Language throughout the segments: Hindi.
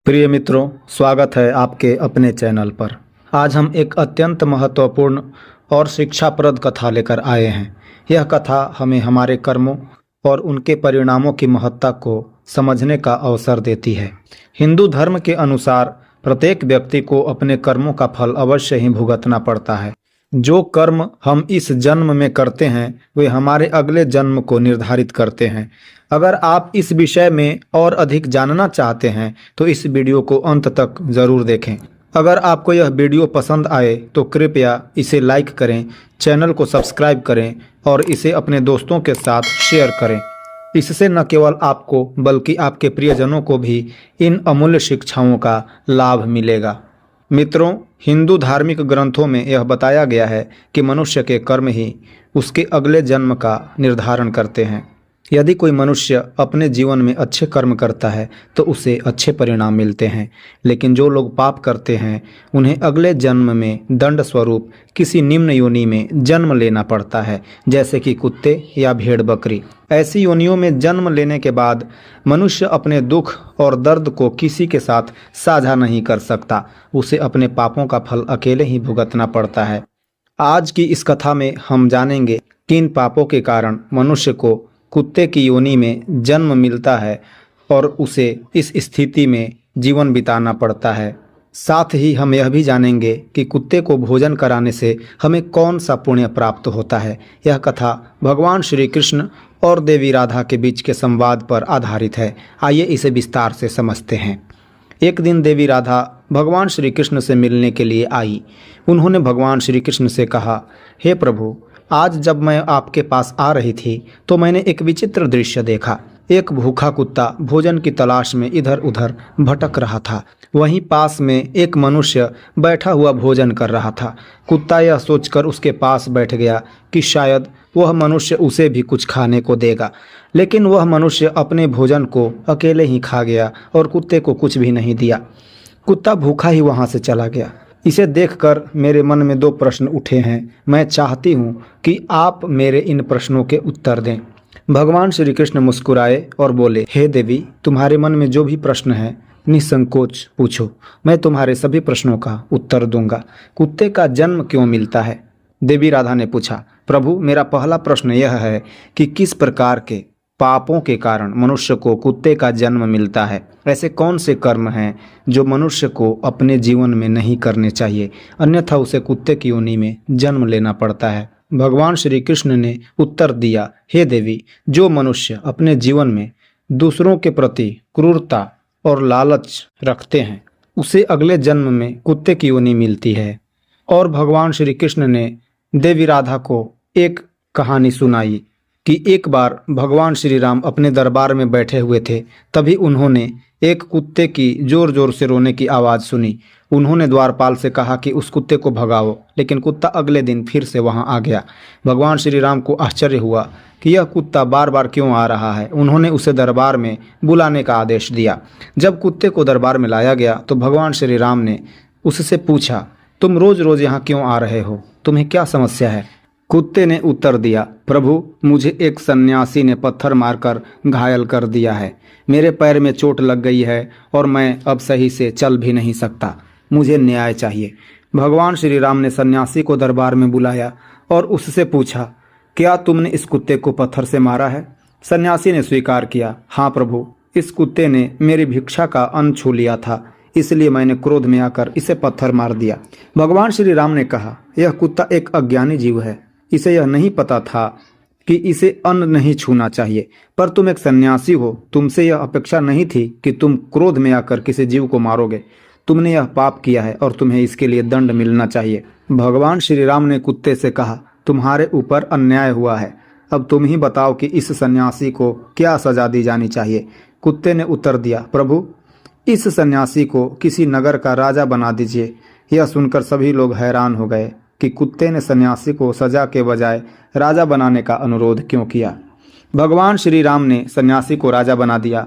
प्रिय मित्रों, स्वागत है आपके अपने चैनल पर। आज हम एक अत्यंत महत्वपूर्ण और शिक्षाप्रद कथा लेकर आए हैं। यह कथा हमें हमारे कर्मों और उनके परिणामों की महत्ता को समझने का अवसर देती है। हिंदू धर्म के अनुसार प्रत्येक व्यक्ति को अपने कर्मों का फल अवश्य ही भुगतना पड़ता है। जो कर्म हम इस जन्म में करते हैं वे हमारे अगले जन्म को निर्धारित करते हैं। अगर आप इस विषय में और अधिक जानना चाहते हैं तो इस वीडियो को अंत तक ज़रूर देखें। अगर आपको यह वीडियो पसंद आए तो कृपया इसे लाइक करें, चैनल को सब्सक्राइब करें और इसे अपने दोस्तों के साथ शेयर करें। इससे न केवल आपको बल्कि आपके प्रियजनों को भी इन अमूल्य शिक्षाओं का लाभ मिलेगा। मित्रों, हिंदू धार्मिक ग्रंथों में यह बताया गया है कि मनुष्य के कर्म ही उसके अगले जन्म का निर्धारण करते हैं। यदि कोई मनुष्य अपने जीवन में अच्छे कर्म करता है तो उसे अच्छे परिणाम मिलते हैं, लेकिन जो लोग पाप करते हैं उन्हें अगले जन्म में दंड स्वरूप किसी निम्न योनि में जन्म लेना पड़ता है, जैसे कि कुत्ते या भेड़ बकरी। ऐसी योनियों में जन्म लेने के बाद मनुष्य अपने दुख और दर्द को किसी के साथ साझा नहीं कर सकता। उसे अपने पापों का फल अकेले ही भुगतना पड़ता है। आज की इस कथा में हम जानेंगे किन पापों के कारण मनुष्य को कुत्ते की योनि में जन्म मिलता है और उसे इस स्थिति में जीवन बिताना पड़ता है। साथ ही हम यह भी जानेंगे कि कुत्ते को भोजन कराने से हमें कौन सा पुण्य प्राप्त होता है। यह कथा भगवान श्री कृष्ण और देवी राधा के बीच के संवाद पर आधारित है। आइए इसे विस्तार से समझते हैं। एक दिन देवी राधा भगवान श्री कृष्ण से मिलने के लिए आई। उन्होंने भगवान श्री कृष्ण से कहा, हे प्रभु, आज जब मैं आपके पास आ रही थी तो मैंने एक विचित्र दृश्य देखा। एक भूखा कुत्ता भोजन की तलाश में इधर उधर भटक रहा था। वहीं पास में एक मनुष्य बैठा हुआ भोजन कर रहा था। कुत्ता यह सोचकर उसके पास बैठ गया कि शायद वह मनुष्य उसे भी कुछ खाने को देगा, लेकिन वह मनुष्य अपने भोजन को अकेले ही खा गया और कुत्ते को कुछ भी नहीं दिया। कुत्ता भूखा ही वहाँ से चला गया। इसे देखकर मेरे मन में दो प्रश्न उठे हैं। मैं चाहती हूँ कि आप मेरे इन प्रश्नों के उत्तर दें। भगवान श्री कृष्ण मुस्कुराए और बोले, हे देवी, तुम्हारे मन में जो भी प्रश्न है निसंकोच पूछो, मैं तुम्हारे सभी प्रश्नों का उत्तर दूंगा। कुत्ते का जन्म क्यों मिलता है? देवी राधा ने पूछा। प्रभु, मेरा पहला प्रश्न यह है कि किस प्रकार के पापों के कारण मनुष्य को कुत्ते का जन्म मिलता है? ऐसे कौन से कर्म हैं जो मनुष्य को अपने जीवन में नहीं करने चाहिए, अन्यथा उसे कुत्ते की योनि में जन्म लेना पड़ता है? भगवान श्री कृष्ण ने उत्तर दिया, हे देवी, जो मनुष्य अपने जीवन में दूसरों के प्रति क्रूरता और लालच रखते हैं उसे अगले जन्म में कुत्ते की योनि मिलती है। और भगवान श्री कृष्ण ने देवी राधा को एक कहानी सुनाई कि एक बार भगवान श्री राम अपने दरबार में बैठे हुए थे। तभी उन्होंने एक कुत्ते की जोर जोर से रोने की आवाज़ सुनी। उन्होंने द्वारपाल से कहा कि उस कुत्ते को भगाओ, लेकिन कुत्ता अगले दिन फिर से वहां आ गया। भगवान श्री राम को आश्चर्य हुआ कि यह कुत्ता बार बार क्यों आ रहा है। उन्होंने उसे दरबार में बुलाने का आदेश दिया। जब कुत्ते को दरबार में लाया गया तो भगवान श्री राम ने उससे पूछा, तुम रोज रोज यहाँ क्यों आ रहे हो? तुम्हें क्या समस्या है? कुत्ते ने उत्तर दिया, प्रभु, मुझे एक सन्यासी ने पत्थर मारकर घायल कर दिया है। मेरे पैर में चोट लग गई है और मैं अब सही से चल भी नहीं सकता। मुझे न्याय चाहिए। भगवान श्री राम ने सन्यासी को दरबार में बुलाया और उससे पूछा, क्या तुमने इस कुत्ते को पत्थर से मारा है? सन्यासी ने स्वीकार किया, हाँ प्रभु, इस कुत्ते ने मेरी भिक्षा का अन्न छू लिया था, इसलिए मैंने क्रोध में आकर इसे पत्थर मार दिया। भगवान श्री राम ने कहा, यह कुत्ता एक अज्ञानी जीव है। इसे यह नहीं पता था कि इसे अन्न नहीं छूना चाहिए, पर तुम एक सन्यासी हो, तुमसे यह अपेक्षा नहीं थी कि तुम क्रोध में आकर किसी जीव को मारोगे। तुमने यह पाप किया है और तुम्हें इसके लिए दंड मिलना चाहिए। भगवान श्री राम ने कुत्ते से कहा, तुम्हारे ऊपर अन्याय हुआ है, अब तुम ही बताओ कि इस सन्यासी को क्या सजा दी जानी चाहिए। कुत्ते ने उत्तर दिया, प्रभु, इस सन्यासी को किसी नगर का राजा बना दीजिए। यह सुनकर सभी लोग हैरान हो गए कि कुत्ते ने सन्यासी को सजा के बजाय राजा बनाने का अनुरोध क्यों किया। भगवान श्री राम ने सन्यासी को राजा बना दिया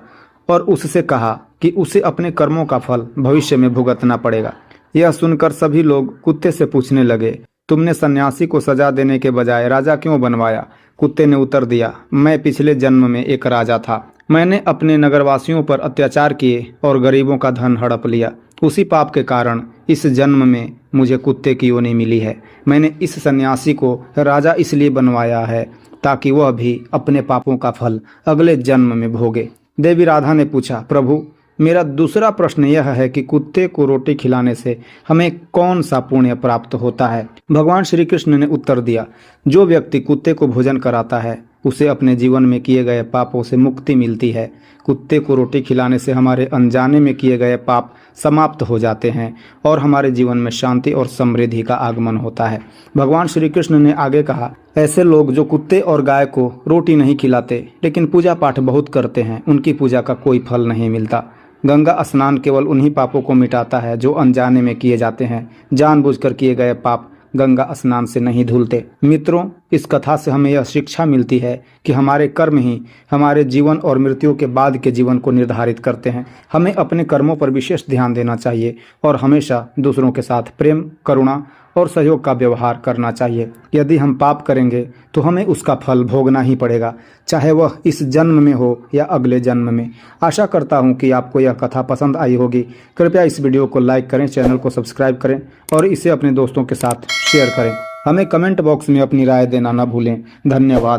और उससे कहा कि उसे अपने कर्मों का फल भविष्य में भुगतना पड़ेगा। यह सुनकर सभी लोग कुत्ते से पूछने लगे, तुमने सन्यासी को सजा देने के बजाय राजा क्यों बनवाया? कुत्ते ने उत्तर दिया, मैं पिछले जन्म में एक राजा था। मैंने अपने नगरवासियों पर अत्याचार किए और गरीबों का धन हड़प लिया। उसी पाप के कारण इस जन्म में मुझे कुत्ते की योनि मिली है। मैंने इस सन्यासी को राजा इसलिए बनवाया है ताकि वह भी अपने पापों का फल अगले जन्म में भोगे। देवी राधा ने पूछा, प्रभु मेरा दूसरा प्रश्न यह है कि कुत्ते को रोटी खिलाने से हमें कौन सा पुण्य प्राप्त होता है? भगवान श्री कृष्ण ने उत्तर दिया, जो व्यक्ति कुत्ते को भोजन कराता है उसे अपने जीवन में किए गए पापों से मुक्ति मिलती है। कुत्ते को रोटी खिलाने से हमारे अनजाने में किए गए पाप समाप्त हो जाते हैं और हमारे जीवन में शांति और समृद्धि का आगमन होता है। भगवान श्री कृष्ण ने आगे कहा, ऐसे लोग जो कुत्ते और गाय को रोटी नहीं खिलाते लेकिन पूजा पाठ बहुत करते हैं, उनकी पूजा का कोई फल नहीं मिलता। गंगा स्नान केवल उन्हीं पापों को मिटाता है जो अनजाने में किए जाते हैं। जानबूझकर किए गए पाप गंगा स्नान से नहीं धुलते। मित्रों, इस कथा से हमें यह शिक्षा मिलती है कि हमारे कर्म ही हमारे जीवन और मृत्यु के बाद के जीवन को निर्धारित करते हैं। हमें अपने कर्मों पर विशेष ध्यान देना चाहिए और हमेशा दूसरों के साथ प्रेम, करुणा और सहयोग का व्यवहार करना चाहिए। यदि हम पाप करेंगे तो हमें उसका फल भोगना ही पड़ेगा, चाहे वह इस जन्म में हो या अगले जन्म में। आशा करता हूँ कि आपको यह कथा पसंद आई होगी। कृपया इस वीडियो को लाइक करें, चैनल को सब्सक्राइब करें और इसे अपने दोस्तों के साथ शेयर करें। हमें कमेंट बॉक्स में अपनी राय देना न भूलें। धन्यवाद।